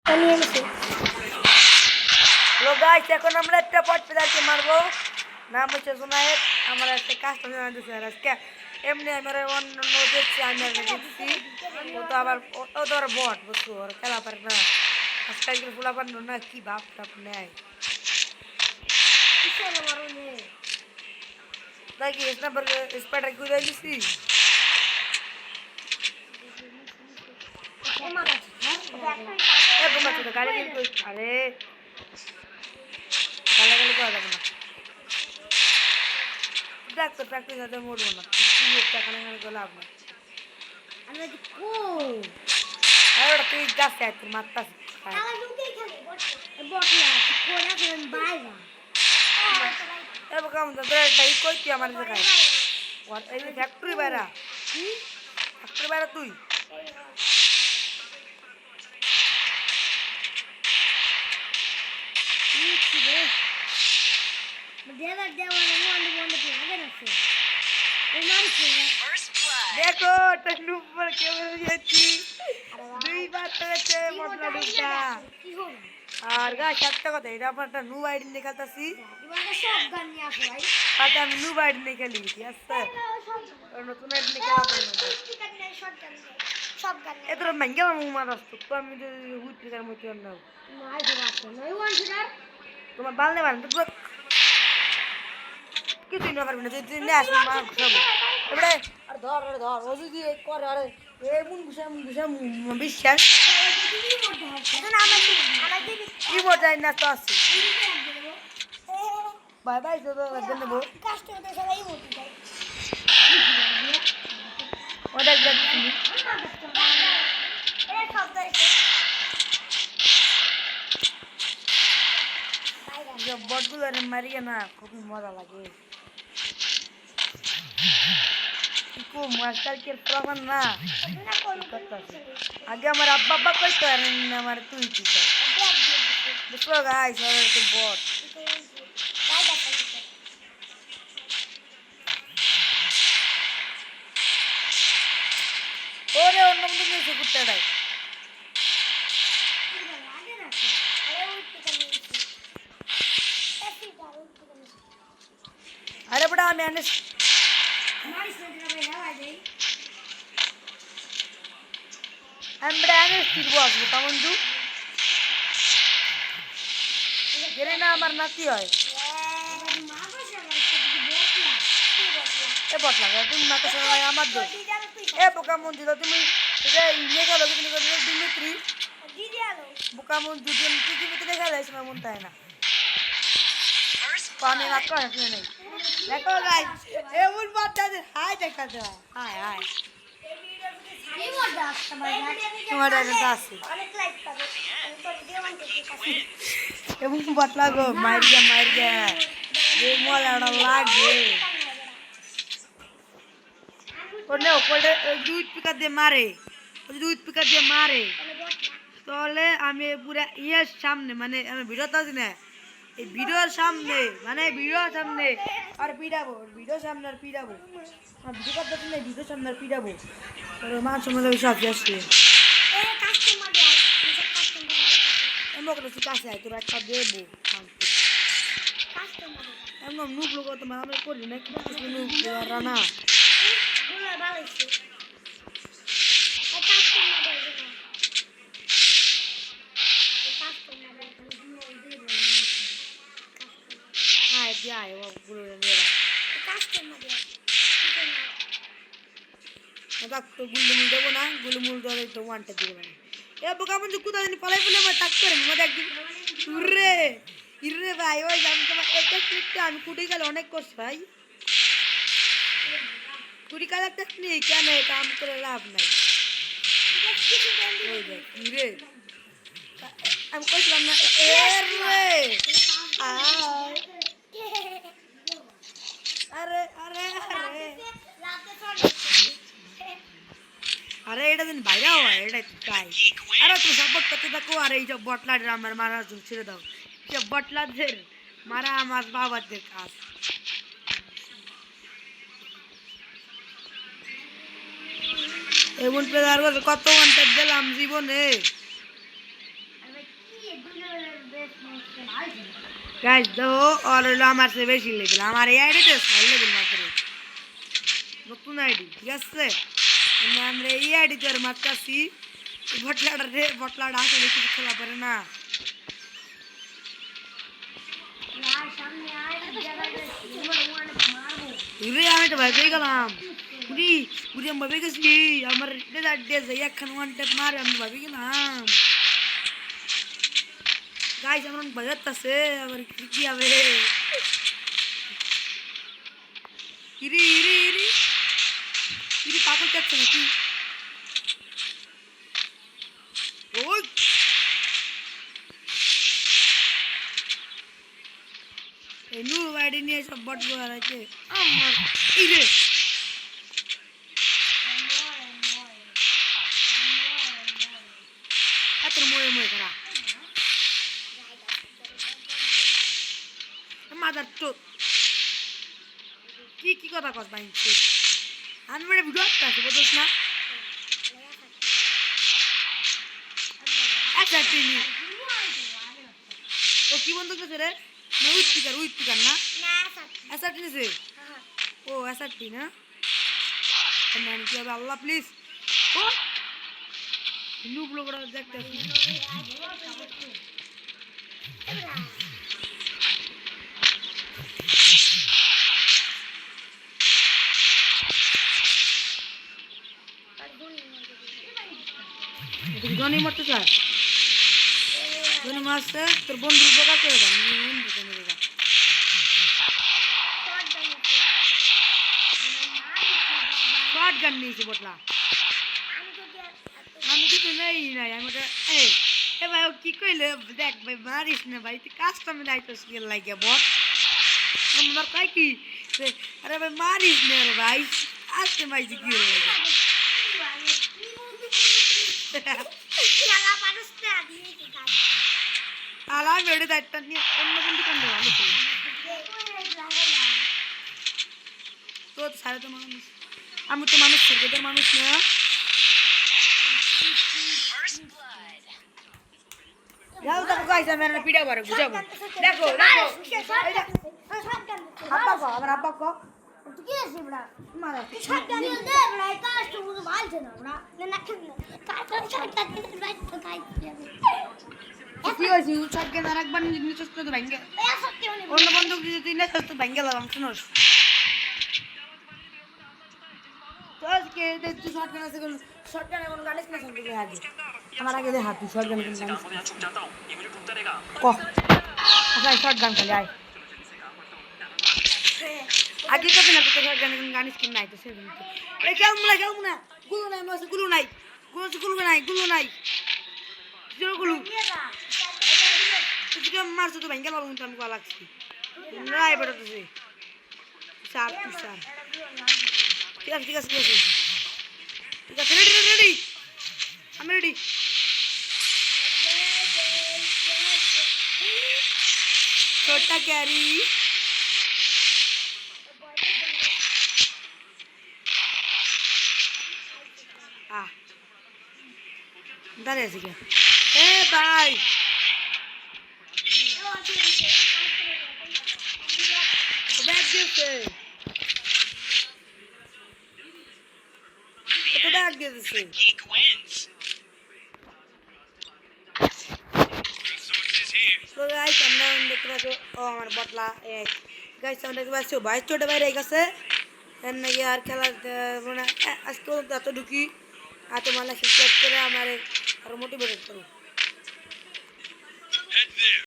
Hello guys, এখন আমরা একটা পট প্লেয়ারকে মারবো। নাম হচ্ছে জুনায়েদ। আমার একটা কাস্টম জানা দিচ্ছে আজকে। এমনি আমার অন্য দেখছি, আমি আর দেখছি ও তো আবার ও তো আর বট, বুঝছো, ওর খেলা পারে না। আজকালকার ফুলা পার না, কি ভাব টাপ নেয় দেখি স্নাইপার স্পাইডার ঘুরে দিছি। গাড়ি আরে গালাগালি করা যাবে না। দেখ তো প্র্যাকটিস হাতে মরবো না, কি টাকা না লাভ নাই। আরে ওটা তুই গাছে আয়, তোর মারতাস কই তুই আমার জায়গায় এই ফ্যাক্টরি বাইরা তুই দেখো নুপুর কেমন যাচ্ছি দুইবার পেরেছে মশলা ডুবটা। আর গাছ একটা কথা, এটা আমার একটা নু আইডি নিয়ে খেলতেছি, তাতে আমি নু আইডি নিয়ে খেলি, ঠিক আছে? নতুন আইডি নিয়ে খেলা এত ভেঙ্গে মার আসতো তো, আমি যদি হুইটার মতো নাও তোমার বালনে বাল কিছুই না পারবি না, যদি নিয়ে আসবি মা ঘুষাবো এবারে। আর ধর ধর ও যদি করে, আরে এমন ঘুষা বিশ্বাস কি বোঝাই না তো আছে বাই বাই তো নেবো ওটা বটগুলো মারিয়ে না, খুব মজা লাগে। আজকালকের প্রমাণ না, আগে আমার আব্বা আব্বা কইতো আর আমার তুই কি বুঝলো গাই সবাই বট। ওরে অন্য মতো নিয়েছে কুত্তাটাই। আরে বড়া আমি আনে বন্ধু গেলে না আমার নাতি হয় এ বট লাগে তুমি মাকে সবাই আমার দোষ। এ বোকা মন্দির তুমি ইয়ে গেল দিমিত্রি বোকা মন্দির পৃথিবীতে দেখা যায় সময় মন তাই না পানি রাখতে আসলে নেই। দেখো গাই এমন বাচ্চা হাই দেখা যায়, হাই হাই তোমার আছে এবং বটলা গো মার গিয়া যে মজাটা লাগে দুধ পিকা দিয়ে মারে, দুধ পিকা দিয়ে মারে তাহলে আমি পুরা ইয়ের সামনে, মানে আমি ভিডিওতে আছি না, এই ভিডিওর সামনে, মানে ভিডিওর সামনে আর পিটাবো, ভিডিওর সামনে আর পিটাবো, ভিডিও করতে না ভিডিওর সামনে আর পিটাবো, মান সম্মান সব আসছে কাছে তোর একটা দেবো এমন নুক লোক তোমার আমরা করি না কিছু নুক রানা গুলমুল দেবো না, গুলমুল দেওয়া তো ওয়ানটা দিবে মানে এ বোকা মঞ্জু কোথাও জানি পালাই বলে আমার তাক করে মজা একদিন রে ইরে ভাই ওই আমি তোমার একটা ক্লিপটা আমি কুটি গেলে অনেক করছি ভাই, কুড়ি কালার টেকনিক কেন কাম করে লাভ নাই। রে আমি কইছিলাম না রে আরে আরে আরে আরে এটা দিন বাইরে হয় এটা তাই। আরে তুমি সাপোর্ট করতে থাকো আর এই যে বটলাদের আমার মারার জন্য ছেড়ে দাও, যে বটলাদের মারা আমার বাবাদের কাজ। এমন প্লেয়ার কত ঘন্টা দিলাম জীবনে গাইস দেখো আর হলো আমার চেয়ে বেশি লেভেল আমার এই আইডিতে 6 লেভেল মাত্র নতুন আইডি ঠিক আছে আমরা এই আইডিতে আর মারতাছি বটলাটা আসলে কিছু খেলা পারে না আমি তো ভয় গেলাম উড়ি উড়ি আমি ভাবে গেছি আমার একখান ওয়ান টেপ মারে আমি ভাবে গেলাম গাইস আমার অনেক ভয় লাগতেছে আবার কি হবে ইরি ইরি ইরি ইরি পাগল চাচ্ছে নাকি ওই এই নু বাইডি নিয়ে সব বট গোয়া আছে আমার ইরে এত মোয়ে মোয়ে করা মাদার চোদ কি কথা কস ভাই আমি বলে ভিডিও আছে বুঝছ না আচ্ছা টিনি ও কি বন্ধ করছে রে উইথ স্পিকার না আচ্ছা টিনিছে ও আচ্ছা টি না মানে কি হবে আল্লাহ প্লিজ ও লুপ লোকরা দেখতে জনি মরতে চায় জনি মারছে তোর বন্ধুর উপকার করে দেন শর্ট গান নিয়েছি বটলা আমি কিছু নেই নাই আমি ওটা এ ভাই ও কি কইলে দেখ ভাই মারিস না ভাই তুই কাস্টমে দায়িত্ব স্কিল লাগে বট আমার কয় কি আরে ভাই মারিস না রে ভাই আজকে ভাই কি হলো আলা বেড়ে দায়িত্ব নিয়ে অন্য বন্ধু কোন ভালো তো সারা তো মানুষ আমি তো মানুষ সর্বদের মানুষ না যাও দেখো গাইস আমি না পিড়া বারে বুঝাবো দেখো আব্বা কো আমার আব্বা কো তুই কি আছিস বড়া মারা শটগান দিয়ে দে বড়া কাজ তো মুঝে ভালছে না বড়া না কাজ শটগান দিয়ে রাইট তো খাই কি হইছে শটগান আর একবার নিচে তো ভাঙ্গে অন্য বন্ধু যদি তুই না তো ভাঙ্গে লাগাম শুনোস তো আজকে তুই শটগান আছে শটগান এখন গালিস না শুনতে আগে আমার আগে দে হাত শটগান গালিস কো আচ্ছা শটগান খালি আয় আগে কত না তো শটগান গালিস কিন নাই তো সেদিন এই কেমন না গুলো নাই মাসে গুলো নাই গুলো তুই মারছ তো ভাঙ্গা লাগুন তো আমি কল লাগছি নাই বড় তুই চার ঠিক আছে রেডি আমি রেডি छोटा कैरी दारे ऐसे क्या ए भाई बैठ गए तो बैठ गए से तो गाइस আমরা দেখ রাখো ও আমার বটলা এক গাইস আমরা দেখতে পাচ্ছি ভাই ছোট ভাই রে গেছে এর নাকি আর খেলা মানে আজকে তো ঢুকি আর তোমার সাবস্ক্রাইব করে আমারে আর মোটিভেট করো